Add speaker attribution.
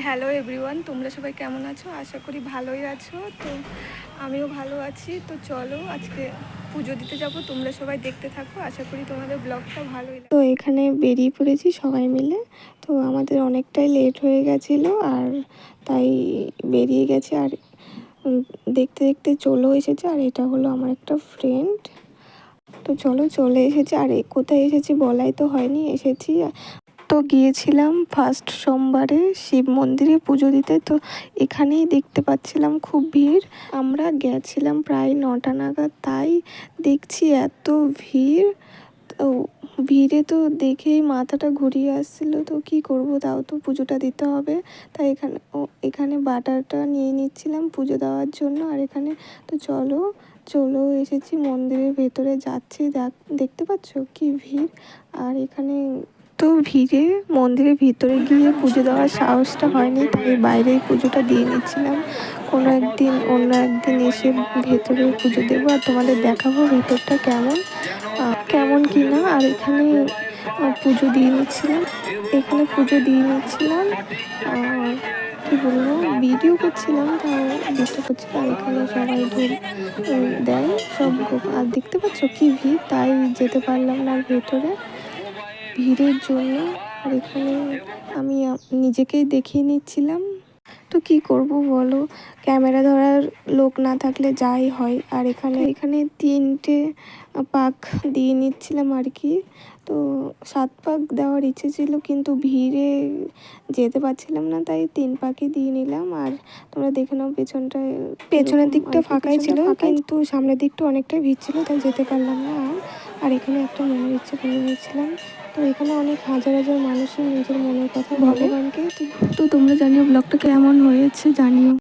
Speaker 1: Hello everyone, তোমরা সবাই কেমন আছো? আশা করি ভালোই আছো। তো আমিও ভালো আছি। তো চলো আজকে পুজো দিতে যাব, তোমরা সবাই দেখতে থাকো। আশা করি তোমাদের ব্লগটা ভালোই লাগবে। তো এখানে বেরিয়ে পড়েছি সবাই মিলে। তো আমাদের অনেকটাই লেট হয়ে গেছিলো আর তাই বেরিয়ে গেছে আর দেখতে দেখতে চলেও এসেছে। আর এটা হলো আমার একটা ফ্রেন্ড। তো চলো চলে এসেছে। আর কোথায় এসেছি বলাই তো হয়নি, এসেছি তো গিয়েছিলাম ফার্স্ট সোমবারে শিব মন্দিরে পুজো দিতে। তো এখানেই দেখতে পাচ্ছিলাম খুব ভিড়। আমরা গেছিলাম প্রায় 9টা নাগাদ, তাই দেখছি এত ভিড়। তো ভিড়ে তো দেখেই মাথাটা ঘুরিয়ে আসছিলো। তো কি করব, তাও তো পুজোটা দিতে হবে। তাই এখানে বাটারটা নিয়ে নিচ্ছিলাম পুজো দেওয়ার জন্য। আর এখানে তো চলেও এসেছি, মন্দিরের ভেতরে যাচ্ছি। দেখতে পাচ্ছ কি ভিড়। আর এখানে তো ভিড়ে মন্দিরের ভিতরে গিয়ে পুজো দেওয়ার সাহসটা হয়নি, তাই বাইরেই পুজোটা দিয়ে নিচ্ছিলাম। অন্য একদিন এসে ভেতরে পুজো দেবো আর তোমাদের দেখাবো ভেতরটা কেমন কি না। আর এখানে পুজো দিয়ে নিচ্ছিলাম। কি বলবো, ভিডিও করছিলাম, তাও বুঝতে করছিলাম। আর এখানে সবাই দেয় সব। আর দেখতে পাচ্ছ কি ভিড়, তাই যেতে পারলাম না ভেতরে ভিড়ের জন্য। আর এখানে আমি নিজেকেই দেখিয়ে নিচ্ছিলাম। তো কি করব বলো, ক্যামেরা ধরার লোক না থাকলে যাই হয়। আর এখানে 3টে পাক দিয়ে নিচ্ছিলাম আর কি। তো 7 পাক দেওয়ার ইচ্ছে ছিল, কিন্তু ভিড়ে যেতে পারছিলাম না, তাই 3 পাকই দিয়ে নিলাম। আর তোমরা দেখে নাও পেছনের দিকটা ফাঁকাই ছিল, কিন্তু সামনের দিকটা অনেকটাই ভিড় ছিল, তাই যেতে পারলাম না। আর এখানে একটা মনের ইচ্ছে করে নিয়েছিলাম। তো এখানে অনেক হাজার হাজার মানুষই নিজের মনের কথা ভগবানকে। তো তোমরা জানিও ব্লগটা কেমন হয়েছে জানিও।